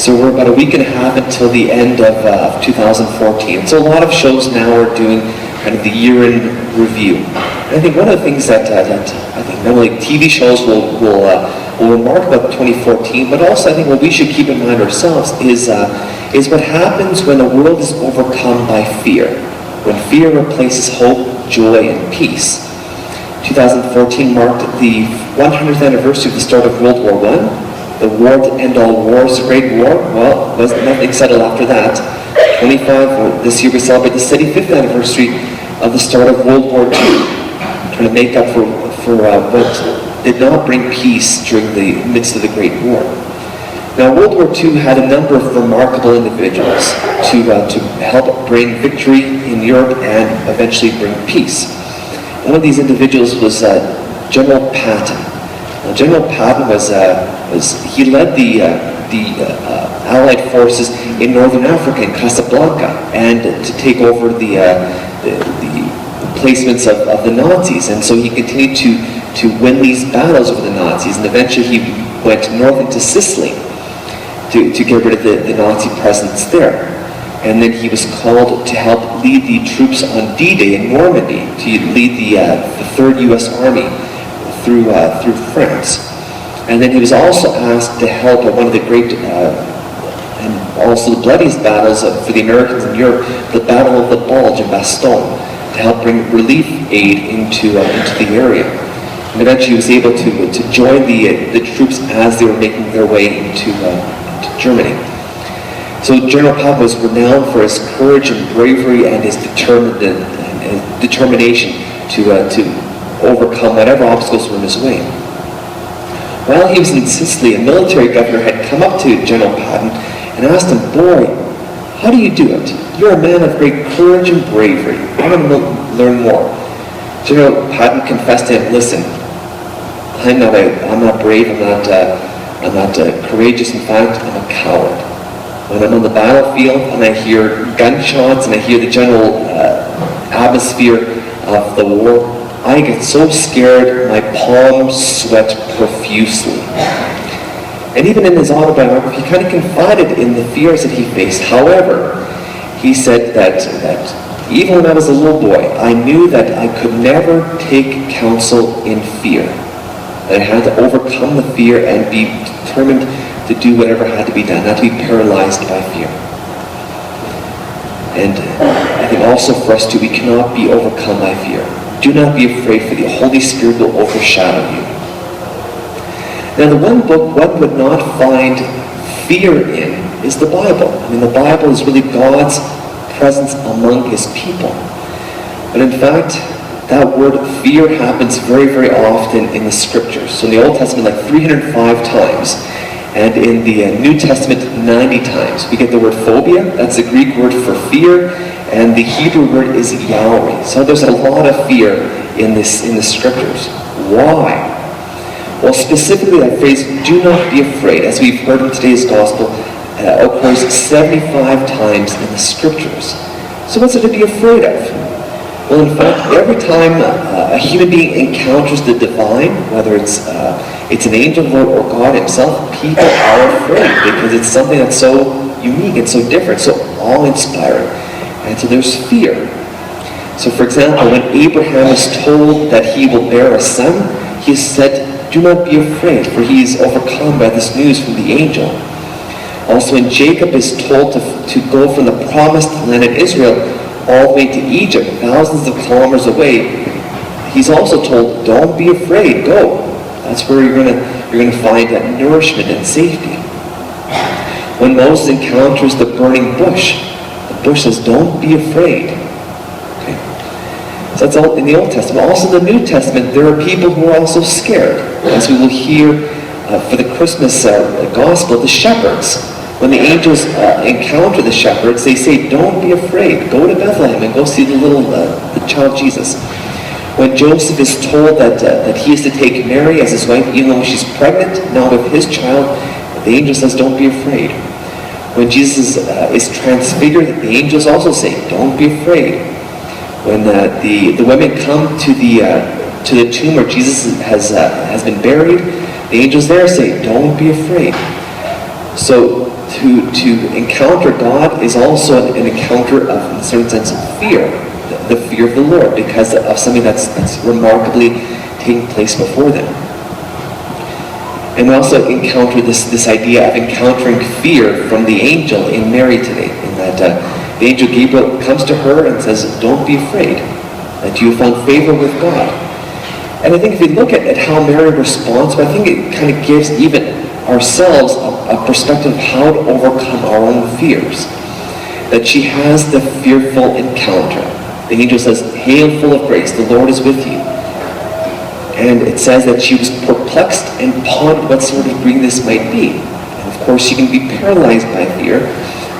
So we're about a week and a half until the end of 2014. So a lot of shows now are doing kind of the year-end review. And I think one of the things that I think not only TV shows will remark about 2014, but also I think what we should keep in mind ourselves is what happens when the world is overcome by fear. When fear replaces hope, joy, and peace. 2014 marked the 100th anniversary of the start of World War I. The war to end all wars, the Great War. Well, wasn't nothing settled after that. This year we celebrate the 75th anniversary of the start of World War II, trying to make up for what did not bring peace during the midst of the Great War. Now, World War II had a number of remarkable individuals to help bring victory in Europe and eventually bring peace. One of these individuals was General Patton. General Patton he led the Allied forces in northern Africa, in Casablanca, and to take over the placements of the Nazis. And so he continued to win these battles over the Nazis, and eventually he went north into Sicily to get rid of the Nazi presence there. And then he was called to help lead the troops on D-Day in Normandy, to lead the 3rd U.S. Army through France. And then he was also asked to help at one of the great and also the bloodiest battles for the Americans in Europe, the Battle of the Bulge in Bastogne, to help bring relief aid into the area. And eventually he was able to join the troops as they were making their way into Germany. So General Patton was renowned for his courage and bravery and his determination to overcome whatever obstacles were in his way. While he was in Sicily, a military governor had come up to General Patton and asked him, "Boy, how do you do it? You're a man of great courage and bravery. I want to learn more." General Patton confessed to him, "Listen, I'm not brave, I'm not courageous. In fact, I'm a coward. When I'm on the battlefield and I hear gunshots and I hear the general atmosphere of the war, I get so scared, my palms sweat profusely." And even in his autobiography, he kind of confided in the fears that he faced. However, he said that even when I was a little boy, I knew that I could never take counsel in fear. That I had to overcome the fear and be determined to do whatever had to be done, not to be paralyzed by fear. And I think also for us too, we cannot be overcome by fear. Do not be afraid, for the Holy Spirit will overshadow you. Now, the one book one would not find fear in is the Bible. I mean, the Bible is really God's presence among His people. But in fact, that word fear happens very, very often in the Scriptures. So in the Old Testament, like 305 times. And in the New Testament, 90 times. We get the word phobia. That's the Greek word for fear. And the Hebrew word is yalri. So there's a lot of fear in the Scriptures. Why? Well, specifically that phrase, "do not be afraid," as we've heard in today's Gospel, occurs 75 times in the Scriptures. So what's there to be afraid of? Well, in fact, every time a human being encounters the divine, whether it's an angel or God Himself, people are afraid because it's something that's so unique and so different, so awe-inspiring. And so there's fear. So for example, when Abraham is told that he will bear a son, he is said, "Do not be afraid," for he is overcome by this news from the angel. Also when Jacob is told to go from the promised land of Israel all the way to Egypt, thousands of kilometers away, he's also told, "Don't be afraid, go. That's where you're going to find that nourishment and safety." When Moses encounters the burning bush, the bush says, "Don't be afraid." Okay. So that's all in the Old Testament. Also in the New Testament, there are people who are also scared. As we will hear for the Christmas Gospel, the shepherds. When the angels encounter the shepherds, they say, "Don't be afraid. Go to Bethlehem and go see the child Jesus." When Joseph is told that he is to take Mary as his wife, even though she's pregnant now with his child, the angel says, "Don't be afraid." When Jesus is transfigured, the angels also say, "Don't be afraid." When the women come to the tomb where Jesus has been buried, the angels there say, "Don't be afraid." So to encounter God is also an encounter of, in a certain sense, of fear, the fear of the Lord, because of something that's remarkably taking place before them. And we also encounter this idea of encountering fear from the angel in Mary today, in that the angel Gabriel comes to her and says, don't be afraid, that you have found favor with God. And I think if you look at how Mary responds, I think it kind of gives even ourselves a perspective of how to overcome our own fears. That she has the fearful encounter. The angel says, hail full of grace, the Lord is with you. And it says that she was perplexed and pondered what sort of being this might be. And of course, she can be paralyzed by fear.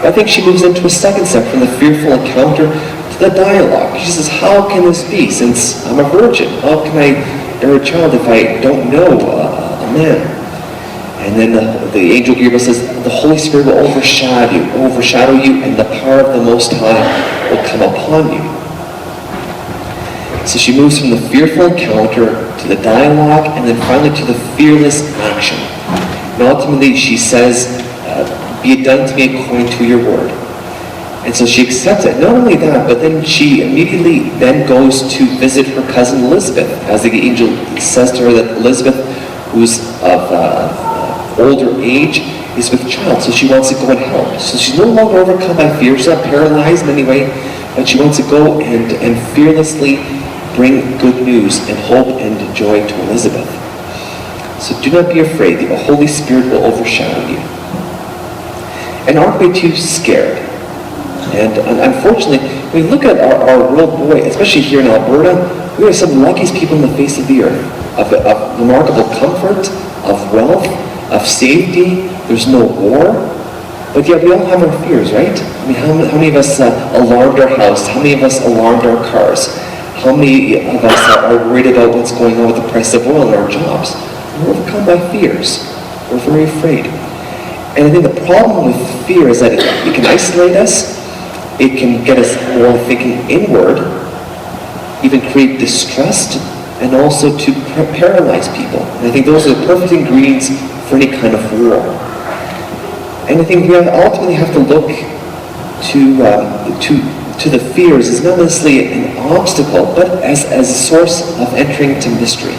But I think she moves into a second step from the fearful encounter to the dialogue. She says, how can this be since I'm a virgin? How can I bear a child if I don't know a man? And then the angel Gabriel says, the Holy Spirit will overshadow you, and the power of the Most High will come upon you. So she moves from the fearful encounter to the dialogue, and then finally to the fearless action. And ultimately she says, be it done to me according to your word. And so she accepts it. Not only that, but then she immediately then goes to visit her cousin Elizabeth, as the angel says to her that Elizabeth, who's of older age, is with child, so she wants to go and help. So she's no longer overcome by fear. She's not paralyzed in any way, but she wants to go and fearlessly bring good news and hope and joy to Elizabeth. So do not be afraid. The Holy Spirit will overshadow you. And aren't we too scared? And unfortunately, when we look at our world, boy, especially here in Alberta, we are some of the luckiest people on the face of the earth, of remarkable comfort, of wealth, of safety. There's no war, but yet we all have our fears, right? I mean, how many of us alarmed our house? How many of us alarmed our cars? How many of us are worried about what's going on with the price of oil in our jobs? We're overcome by fears. We're very afraid. And I think the problem with fear is that it can isolate us. It can get us more thinking inward, even create distrust, and also to paralyze people. And I think those are the perfect ingredients for any kind of war. And I think we ultimately have to look to the fears as not necessarily an obstacle, but as a source of entering into mystery.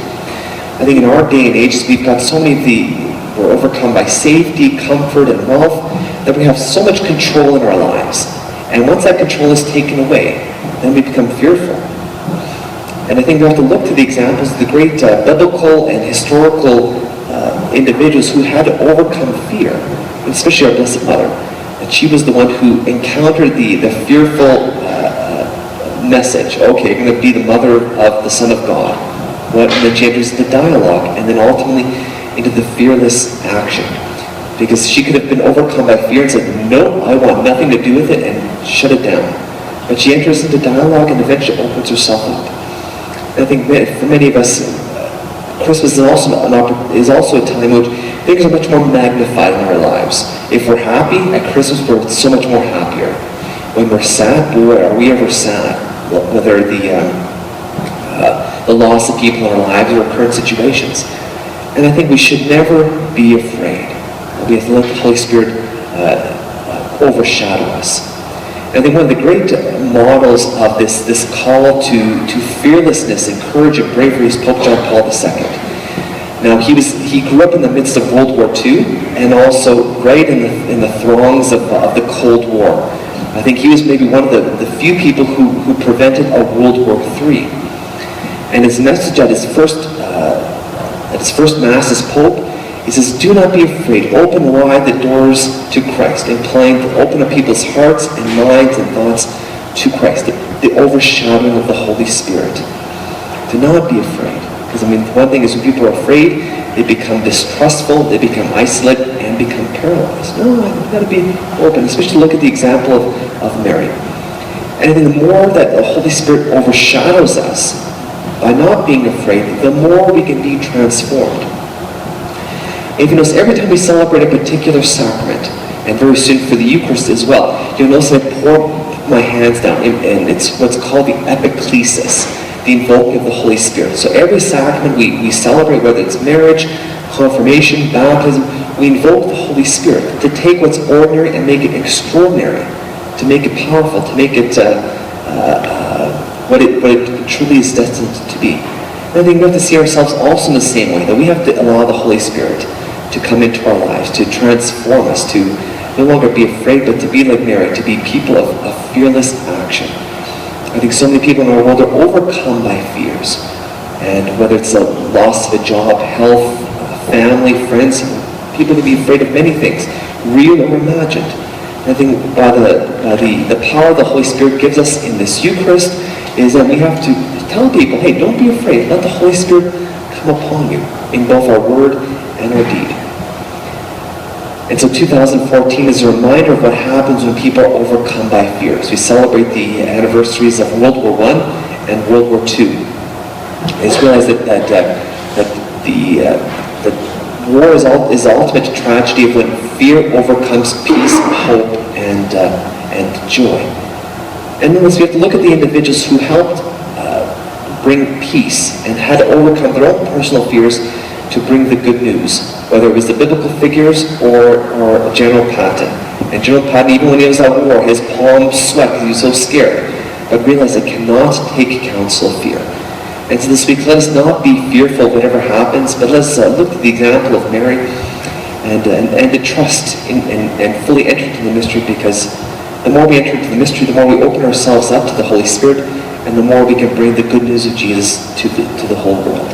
I think in our day and age, we've got so many we're overcome by safety, comfort, and wealth, that we have so much control in our lives. And once that control is taken away, then we become fearful. And I think we have to look to the examples of the great biblical and historical individuals who had to overcome fear, especially our Blessed Mother. And she was the one who encountered the fearful message. Okay, you're going to be the mother of the Son of God. And then she enters the dialogue, and then ultimately into the fearless action. Because she could have been overcome by fear and said, no, I want nothing to do with it, and shut it down. But she enters into dialogue and eventually opens herself up. And I think for many of us, Christmas is also a time in which things are much more magnified in our lives. If we're happy, at Christmas we're so much more happier. When we're sad, boy, are we ever sad. Whether the loss of people in our lives or current situations. And I think we should never be afraid. We have to let the Holy Spirit overshadow us. And I think one of the great models of this call to fearlessness and courage and bravery is Pope John Paul II. Now he grew up in the midst of World War II and also right in the throngs of the Cold War. I think he was maybe one of the few people who prevented a World War III. And his message at his first Mass as Pope, he says, do not be afraid. Open wide the doors to Christ, implying to open up people's hearts and minds and thoughts to Christ, the overshadowing of the Holy Spirit. Do not be afraid. Because, one thing is when people are afraid, they become distrustful, they become isolated, and become paralyzed. No, I've got to be open, especially look at the example of Mary. And I think the more that the Holy Spirit overshadows us, by not being afraid, the more we can be transformed. If you notice, every time we celebrate a particular sacrament, and very soon for the Eucharist as well, you'll notice I pour my hands down, and it's what's called the epiclesis, the invoking of the Holy Spirit. So every sacrament we celebrate, whether it's marriage, confirmation, baptism, we invoke the Holy Spirit to take what's ordinary and make it extraordinary, to make it powerful, to make it what it truly is destined to be. And I think we have to see ourselves also in the same way, that we have to allow the Holy Spirit to come into our lives, to transform us, to no longer be afraid, but to be like Mary, to be people of fearless action. I think so many people in our world are overcome by fears. And whether it's the loss of a job, health, family, friends, people can be afraid of many things, real or imagined. And I think by the power the Holy Spirit gives us in this Eucharist is that we have to tell people, hey, don't be afraid. Let the Holy Spirit come upon you in both our word and our deed. And so 2014 is a reminder of what happens when people are overcome by fears. We celebrate the anniversaries of World War I and World War II. It's realized that war is the ultimate tragedy of when fear overcomes peace and hope and joy. And then we have to look at the individuals who helped bring peace and had to overcome their own personal fears to bring the good news, whether it was the biblical figures or General Patton. And General Patton, even when he was at war, his palms sweat because he was so scared, but realized I cannot take counsel of fear. And so this week, let us not be fearful of whatever happens, but let's look at the example of Mary and to trust and fully enter into the mystery, because the more we enter into the mystery, the more we open ourselves up to the Holy Spirit, and the more we can bring the good news of Jesus to the whole world.